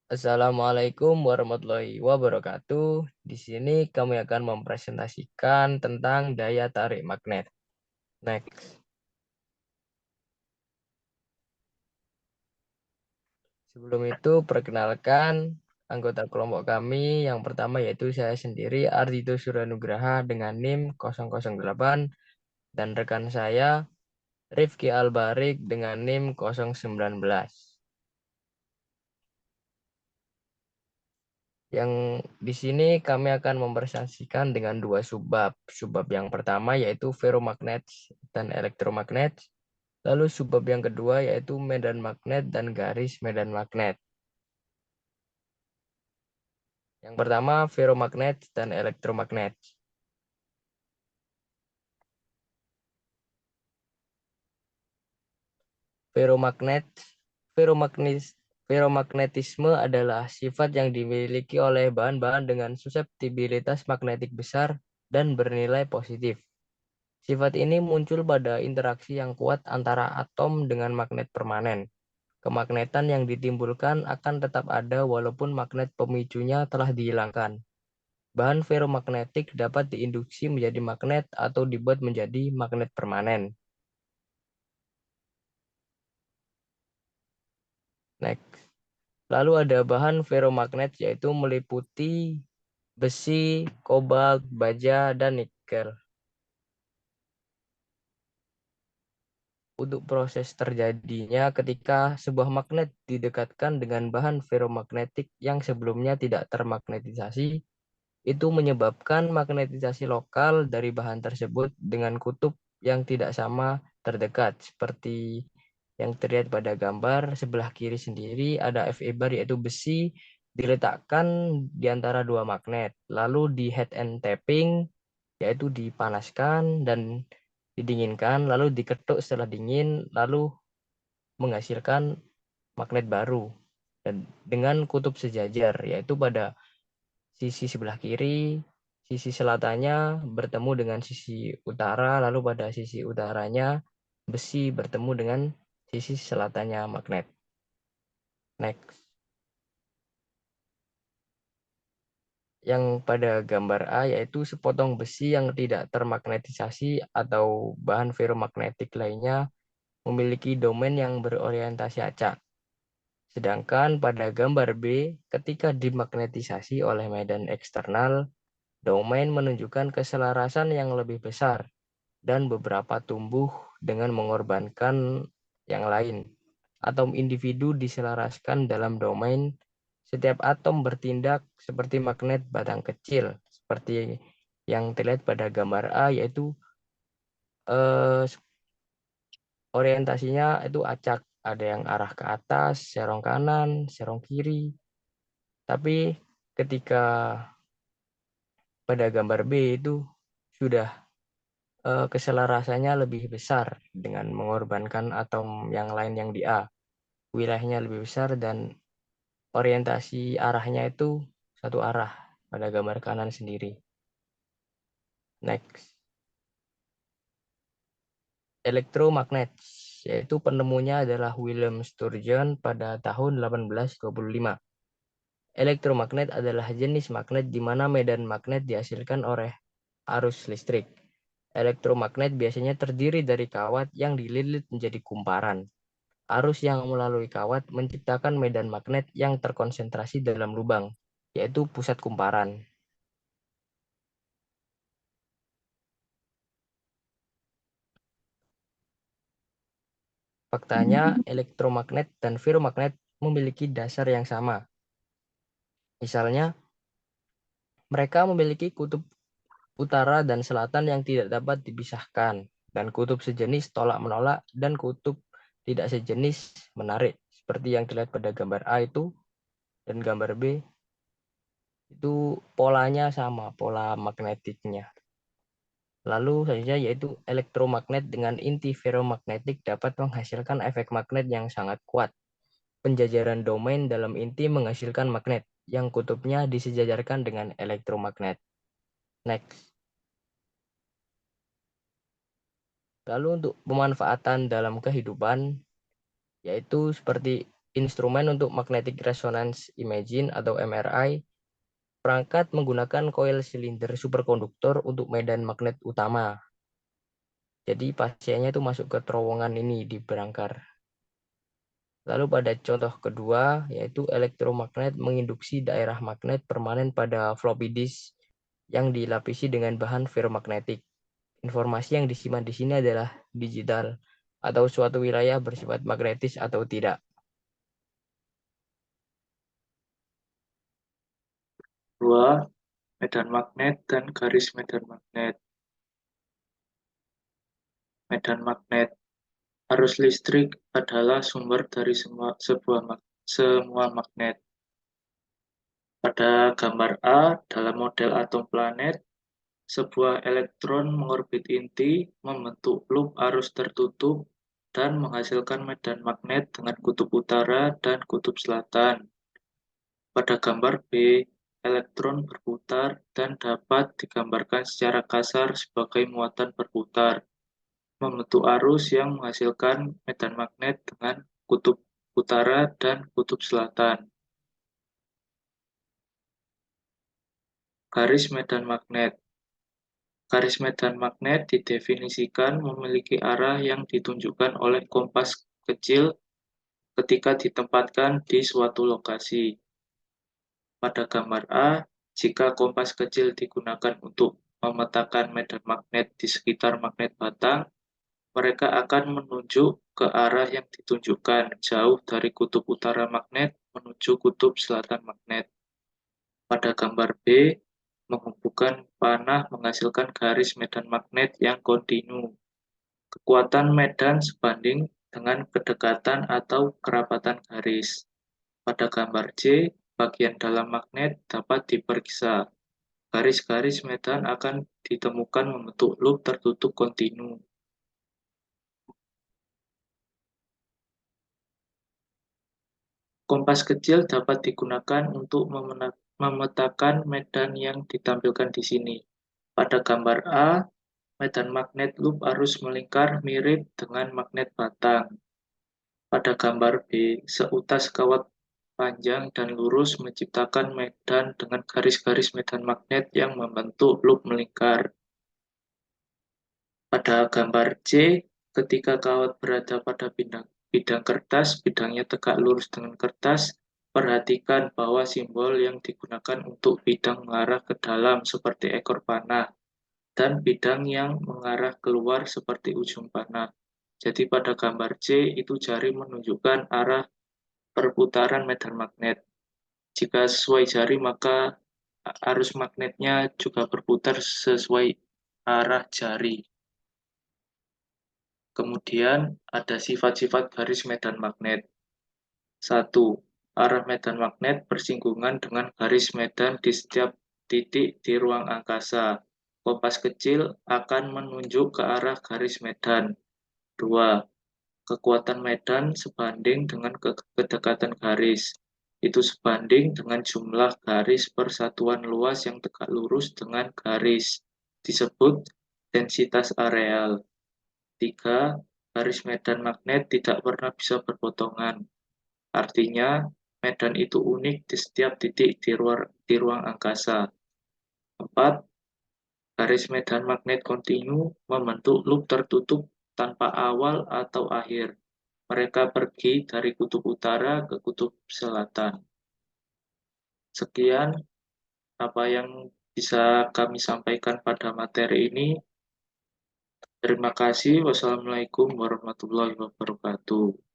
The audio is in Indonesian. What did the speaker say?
Assalamualaikum warahmatullahi wabarakatuh. Di sini kami akan mempresentasikan tentang daya tarik magnet. Next. Sebelum itu, perkenalkan anggota kelompok kami. Yang pertama yaitu saya sendiri, Ardito Suranugraha dengan NIM 008 dan rekan saya, Rifki Albarik dengan NIM 019. Yang di sini kami akan mempresentasikan dengan dua subbab. Subbab yang pertama yaitu ferromagnet dan elektromagnet. Lalu subbab yang kedua yaitu medan magnet dan garis medan magnet. Yang pertama ferromagnet dan elektromagnet. Ferromagnet, ferromagnetisme adalah sifat yang dimiliki oleh bahan-bahan dengan suseptibilitas magnetik besar dan bernilai positif. Sifat ini muncul pada interaksi yang kuat antara atom dengan magnet permanen. Kemagnetan yang ditimbulkan akan tetap ada walaupun magnet pemicunya telah dihilangkan. Bahan ferromagnetik dapat diinduksi menjadi magnet atau dibuat menjadi magnet permanen. Next. Lalu ada bahan ferromagnet yaitu meliputi besi, kobalt, baja, dan nikel. Untuk proses terjadinya ketika sebuah magnet didekatkan dengan bahan ferromagnetik yang sebelumnya tidak termagnetisasi, itu menyebabkan magnetisasi lokal dari bahan tersebut dengan kutub yang tidak sama terdekat. Seperti yang terlihat pada gambar sebelah kiri sendiri ada Fe bar yaitu besi diletakkan di antara dua magnet. Lalu di head and tapping yaitu dipanaskan dan didinginkan, lalu diketuk setelah dingin, lalu menghasilkan magnet baru dan dengan kutub sejajar yaitu pada sisi sebelah kiri, sisi selatannya bertemu dengan sisi utara, lalu pada sisi utaranya besi bertemu dengan sisi selatannya magnet. Next. Yang pada gambar A yaitu sepotong besi yang tidak termagnetisasi atau bahan ferromagnetik lainnya memiliki domain yang berorientasi acak. Sedangkan pada gambar B, ketika dimagnetisasi oleh medan eksternal, domain menunjukkan keselarasan yang lebih besar dan beberapa tumbuh dengan mengorbankan yang lain. Atom individu diselaraskan dalam domain. Setiap atom bertindak seperti magnet batang kecil, seperti yang terlihat pada gambar A, yaitu eh, orientasinya itu acak. Ada yang arah ke atas, serong kanan, serong kiri. Tapi ketika pada gambar B itu sudah keselarasannya lebih besar dengan mengorbankan atom yang lain yang di A. Wilayahnya lebih besar dan orientasi arahnya itu satu arah pada gambar kanan sendiri. Next. Elektromagnet, yaitu penemunya adalah William Sturgeon pada tahun 1825. Elektromagnet adalah jenis magnet di mana medan magnet dihasilkan oleh arus listrik. Elektromagnet biasanya terdiri dari kawat yang dililit menjadi kumparan. Arus yang melalui kawat menciptakan medan magnet yang terkonsentrasi dalam lubang, yaitu pusat kumparan. Faktanya, elektromagnet dan ferromagnet memiliki dasar yang sama. Misalnya, mereka memiliki kutub utara dan selatan yang tidak dapat dipisahkan, dan kutub sejenis tolak-menolak dan kutub tidak sejenis menarik, seperti yang dilihat pada gambar A itu dan gambar B itu polanya sama, pola magnetiknya. Lalu selanjutnya yaitu elektromagnet dengan inti ferromagnetik dapat menghasilkan efek magnet yang sangat kuat. Penjajaran domain dalam inti menghasilkan magnet yang kutubnya disejajarkan dengan elektromagnet. Next. Lalu untuk pemanfaatan dalam kehidupan, yaitu seperti instrumen untuk magnetic resonance imaging atau MRI, perangkat menggunakan koil silinder superkonduktor untuk medan magnet utama. Jadi pasiennya itu masuk ke terowongan ini di berangkar. Lalu pada contoh kedua, yaitu elektromagnet menginduksi daerah magnet permanen pada floppy disk yang dilapisi dengan bahan ferromagnetik. Informasi yang disimpan di sini adalah digital atau suatu wilayah bersifat magnetis atau tidak. Dua, medan magnet dan garis medan magnet. Medan magnet. Arus listrik adalah sumber dari semua magnet. Pada gambar A, dalam model atom planet, sebuah elektron mengorbit inti, membentuk loop arus tertutup, dan menghasilkan medan magnet dengan kutub utara dan kutub selatan. Pada gambar B, elektron berputar dan dapat digambarkan secara kasar sebagai muatan berputar, membentuk arus yang menghasilkan medan magnet dengan kutub utara dan kutub selatan. Garis medan magnet. Garis medan magnet didefinisikan memiliki arah yang ditunjukkan oleh kompas kecil ketika ditempatkan di suatu lokasi. Pada gambar A, jika kompas kecil digunakan untuk memetakan medan magnet di sekitar magnet batang, mereka akan menunjuk ke arah yang ditunjukkan jauh dari kutub utara magnet menuju kutub selatan magnet. Pada gambar B, menghubungkan panah menghasilkan garis medan magnet yang kontinu. Kekuatan medan sebanding dengan kedekatan atau kerapatan garis. Pada gambar C, bagian dalam magnet dapat diperiksa. Garis-garis medan akan ditemukan membentuk loop tertutup kontinu. Kompas kecil dapat digunakan untuk memetakan medan yang ditampilkan di sini. Pada gambar A, medan magnet loop arus melingkar mirip dengan magnet batang. Pada gambar B, seutas kawat panjang dan lurus menciptakan medan dengan garis-garis medan magnet yang membentuk loop melingkar. Pada gambar C, ketika kawat berada pada bidang kertas, bidangnya tegak lurus dengan kertas, perhatikan bahwa simbol yang digunakan untuk bidang mengarah ke dalam seperti ekor panah, dan bidang yang mengarah keluar seperti ujung panah. Jadi pada gambar C, itu jari menunjukkan arah perputaran medan magnet. Jika sesuai jari, maka arus magnetnya juga berputar sesuai arah jari. Kemudian ada sifat-sifat garis medan magnet. 1. Arah medan magnet bersinggungan dengan garis medan di setiap titik di ruang angkasa. Kompas kecil akan menunjuk ke arah garis medan. 2. Kekuatan medan sebanding dengan kedekatan garis. Itu sebanding dengan jumlah garis persatuan luas yang tegak lurus dengan garis. Disebut densitas areal. 3. Garis medan magnet tidak pernah bisa berpotongan. Artinya, medan itu unik di setiap titik di ruang angkasa. 4. Garis medan magnet kontinu membentuk loop tertutup tanpa awal atau akhir. Mereka pergi dari kutub utara ke kutub selatan. Sekian apa yang bisa kami sampaikan pada materi ini. Terima kasih. Wassalamualaikum warahmatullahi wabarakatuh.